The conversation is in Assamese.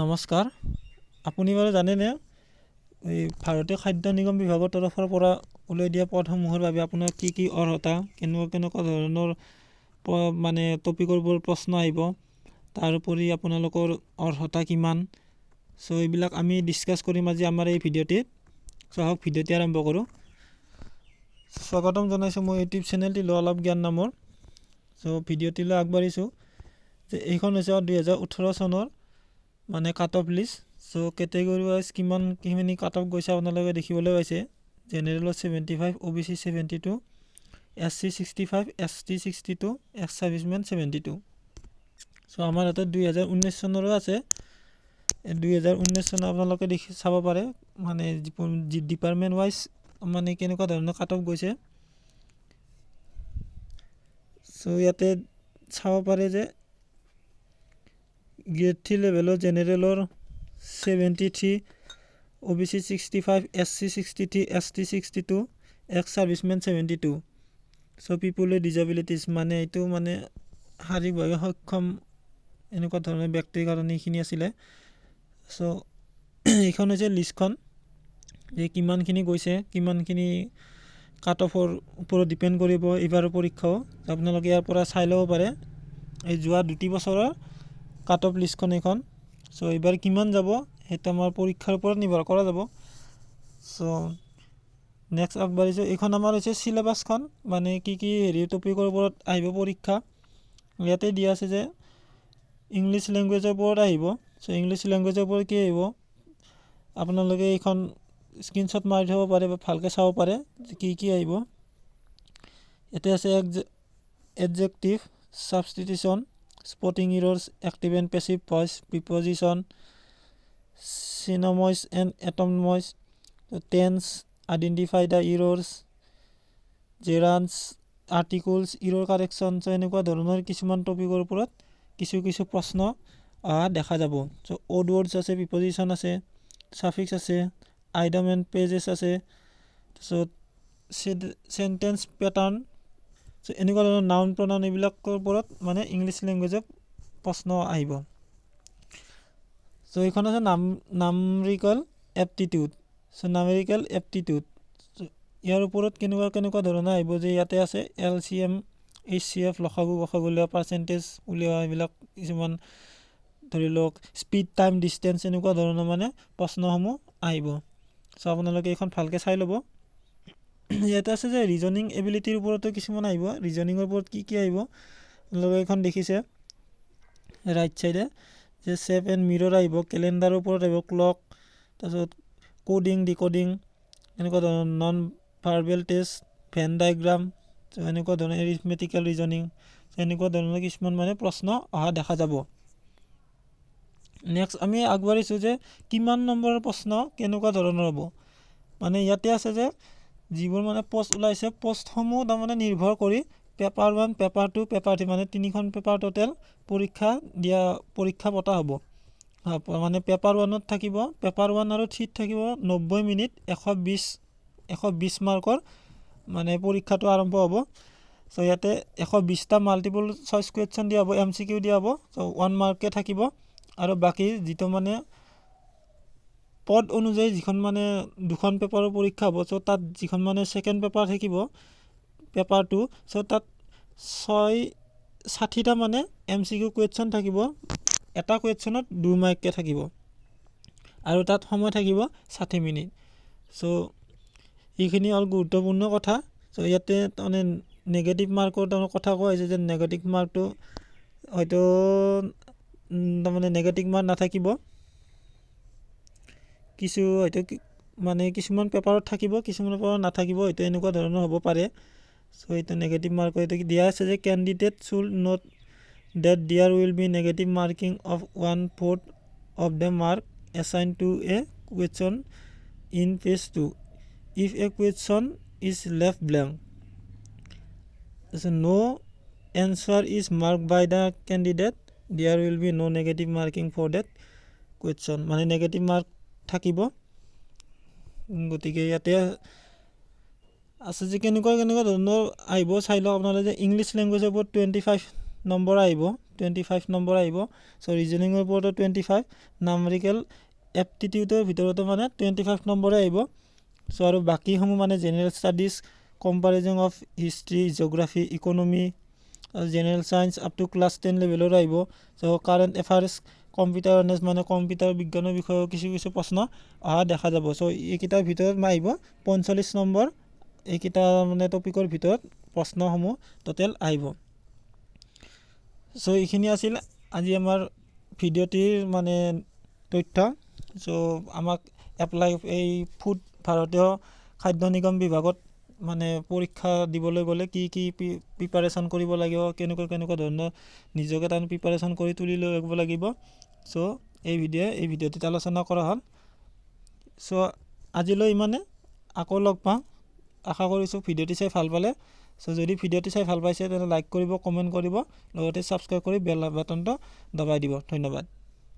নমস্কাৰ। আপুনি বাৰু জানেনে এই ভাৰতীয় খাদ্য নিগম বিভাগৰ তৰফৰ পৰা উলিয়াই দিয়া পদসমূহৰ বাবে আপোনাৰ কি কি অৰ্হতা, কেনেকুৱা ধৰণৰ মানে টপিকৰ ওপৰত প্ৰশ্ন আহিব, তাৰোপৰি আপোনালোকৰ অৰ্হতা কিমান, চ' এইবিলাক আমি ডিছকাছ কৰিম আজি আমাৰ এই ভিডিঅ'টিত। চ' আহক ভিডিঅ'টি আৰম্ভ কৰোঁ। স্বাগতম জনাইছোঁ মই ইউটিউব চেনেল অলপ জ্ঞান নামৰ। চ' ভিডিঅ'টিলৈ আগবাঢ়িছোঁ যে এইখন হৈছে 2018 চনৰ মানে কাট অফ লিষ্ট। চ' কেটেগৰী ৱাইজ কিমানখিনি কাট অফ গৈছে আপোনালোকে দেখিবলৈ পাইছে। জেনেৰেলত 75, OBC 72, SC 65, ST 62, x servicemen 72। চ' আমাৰ হাতত 2019 চনৰো আছে। 2019 চনৰ আপোনালোকে চাব পাৰে মানে ডিপাৰ্টমেণ্ট ৱাইজ মানে কেনেকুৱা ধৰণৰ কাট অফ গৈছে। চ' ইয়াতে চাব পাৰে যে গ্ৰেড 3 লেভেলৰ জেনেৰেলৰ 73, OBC 65, SC 63, ST 62, x servicemen 72। So' people with disabilities মানে এইটো মানে শাৰীৰিকভাৱে সক্ষম এনেকুৱা ধৰণৰ ব্যক্তিৰ কাৰণে এইখিনি আছিলে। চ' এইখন হৈছে লিষ্টখন যে কিমানখিনি গৈছে, কিমানখিনি কাট অফৰ ওপৰত ডিপেণ্ড কৰিব এইবাৰৰ পৰীক্ষাও। আপোনালোকে ইয়াৰ পৰা চাই ল'ব পাৰে এই যোৱা 2 বছৰৰ কাট অফ লিষ্টখন এইখন। চ' এইবাৰ কিমান যাব সেইটো আমাৰ পৰীক্ষাৰ ওপৰত নিৰ্ভৰ কৰা যাব। চ' নেক্সট আগবাঢ়িছোঁ। এইখন আমাৰ হৈছে চিলেবাছখন, মানে কি টপিকৰ ওপৰত আহিব পৰীক্ষা। ইয়াতে দিয়া আছে যে ইংলিছ লেংগুৱেজৰ ওপৰত আহিব। চ' ইংলিছ লেংগুৱেজৰ ওপৰত কি আহিব আপোনালোকে এইখন স্ক্ৰীনশ্বট মাৰি থ'ব পাৰে বা ভালকৈ চাব পাৰে যে কি আহিব। ইয়াতে আছে adjective, substitution, spotting errors, active and passive voice, preposition, synonyms and antonyms, tense, identify the errors, gerunds, articles, error correction. So' এনেকুৱা ধৰণৰ কিছুমান টপিকৰ ওপৰত কিছু প্ৰশ্ন অহা দেখা যাব। চ' অড ৱৰ্ডছ আছে, প্ৰিপজিশ্যন আছে, ছাফিক্স আছে, আইডম এণ্ড পেজেছ আছে, তাৰপিছত চেণ্টেন্স পেটাৰ্ণ। চ' এনেকুৱা ধৰণৰ নাউন প্ৰনাউন এইবিলাকৰ ওপৰত মানে ইংলিছ লেংগুৱেজত প্ৰশ্ন আহিব। চ' এইখন আছে নামেৰিকেল এপ্টিটিউড। চ' নামেৰিকেল এপ্টিটিউড ইয়াৰ ওপৰত কেনেকুৱা ধৰণৰ আহিব যে ইয়াতে আছে LCM, HCF, লসাগু গসাগু উলিওৱা, পাৰ্চেণ্টেজ উলিওৱা, এইবিলাক কিছুমান ধৰি লওক স্পীড, টাইম, ডিষ্টেঞ্চ এনেকুৱা ধৰণৰ মানে প্ৰশ্নসমূহ আহিব। চ' আপোনালোকে এইখন ভালকৈ চাই ল'ব। ইয়াতে আছে যে ৰিজনিং এবিলিটিৰ ওপৰতো কিছুমান আহিব। ৰিজনিঙৰ ওপৰত কি আহিব আপোনালোকে এইখন দেখিছে ৰাইট চাইডে যে চেপ এণ্ড মিৰৰ আহিব, কেলেণ্ডাৰৰ ওপৰত আহিব, ক্লক, তাৰপিছত কোডিং, ডিকোডিং, এনেকুৱা ধৰণৰ non verbal test, Venn diagram, এনেকুৱা ধৰণৰ এৰিথমেটিকেল ৰিজনিং, এনেকুৱা ধৰণৰ কিছুমান মানে প্ৰশ্ন অহা দেখা যাব। নেক্সট আমি আগবাঢ়িছোঁ যে কিমান নম্বৰৰ প্ৰশ্ন কেনেকুৱা ধৰণৰ হ'ব। মানে ইয়াতে আছে যে যিবোৰ মানে পষ্ট ওলাইছে, পষ্টসমূহ তাৰমানে নিৰ্ভৰ কৰি পেপাৰ 1, পেপাৰ 2, পেপাৰ 3 মানে 3খন পেপাৰ টোটেল পৰীক্ষা পতা হ'ব। মানে পেপাৰ 1ত থাকিব, পেপাৰ 1 আৰু 3ত থাকিব 90 মিনিট, 120 মাৰ্কৰ মানে পৰীক্ষাটো আৰম্ভ হ'ব। চ' ইয়াতে 120টা মাল্টিপল চইচ কুৱেশ্যন দিয়া হ'ব, MCQ দিয়া হ'ব। চ' 1 মাৰ্কে থাকিব আৰু বাকী যিটো মানে পদ অনুযায়ী যিখন মানে 2খন পেপাৰৰ পৰীক্ষা হ'ব। চ' তাত যিখন মানে ছেকেণ্ড পেপাৰ থাকিব পেপাৰ 2, চ' তাত 60টা মানে MCQ কুৱেশ্যন থাকিব। এটা কুৱেশ্যনত 2 মাৰ্ককৈ থাকিব আৰু তাত সময় থাকিব 60 মিনিট। চ' এইখিনি হ'ল গুৰুত্বপূৰ্ণ কথা। চ' ইয়াতে তাৰমানে নেগেটিভ মাৰ্কৰ তাৰমানে কথা কোৱা হৈছে যে নেগেটিভ মাৰ্কটো হয়তো তাৰমানে নেগেটিভ মাৰ্ক নাথাকিব, হয়তো মানে কিছুমান পেপাৰত থাকিব, কিছুমান পেপাৰত নাথাকিব, হয়তো এনেকুৱা ধৰণৰ হ'ব পাৰে। চ' এইটো নেগেটিভ মাৰ্কৰ এইটো দিয়া আছে যে candidate should note that there will be negative marking of 1/4 of the mark assigned to a question in phase 2 if a question is left blank. So no answer is marked by the candidate, there will be no negative marking for that question. মানে নেগেটিভ মাৰ্ক থাকিব। গতিকে ইয়াতে আছে যে কেনেকুৱা ধৰণৰ আহিব চাই লওক আপোনালোকে যে ইংলিছ লেংগুৱেজৰ ওপৰত 25 নম্বৰ আহিব, 25 নম্বৰ আহিব সো ৰিজনিংৰ ওপৰত 25 নাম্বাৰিকেল এপ্টিটিউডৰ ভিতৰতো মানে 25 নম্বৰে আহিব সো আৰু বাকি সমূহ মানে general studies comparison of history geography economy general science up to class 10 লেভেলৰ আহিব so current affairs computer honours মানে কম্পিউটাৰ বিজ্ঞানৰ বিষয়ে কিছু প্ৰশ্ন অহা দেখা যাব সো এইকেইটাৰ ভিতৰত আহিব 45 নম্বৰ এইকেইটা মানে টপিকৰ ভিতৰত প্ৰশ্নসমূহ টোটেল আহিব সো এইখিনি আছিল আজি আমাৰ ভিডিঅ'টিৰ মানে তথ্য সো আমাক এপ্লাই এই ফুড ভাৰতীয় খাদ্য নিগম বিভাগত মানে পৰীক্ষা দিবলৈ গ'লে কি কি প্ৰিপাৰেচন কৰিব লাগিব কেনেকুৱা ধৰণৰ নিজকে তাৰ প্ৰিপাৰেচন কৰি তুলি ল'ব লাগিব সো এই ভিডিঅ'টিত আলোচনা কৰা হ'ল সো আজিলৈ ইমানে আকৌ লগ পাম আশা কৰিছোঁ ভিডিঅ'টি চাই ভাল পালে সো যদি ভিডিঅ'টি চাই ভাল পাইছে তেনে লাইক কৰিব কমেন্ট কৰিব লগতে সাবস্ক্ৰাইব কৰি বেল বাটনটো দবাই দিব ধন্যবাদ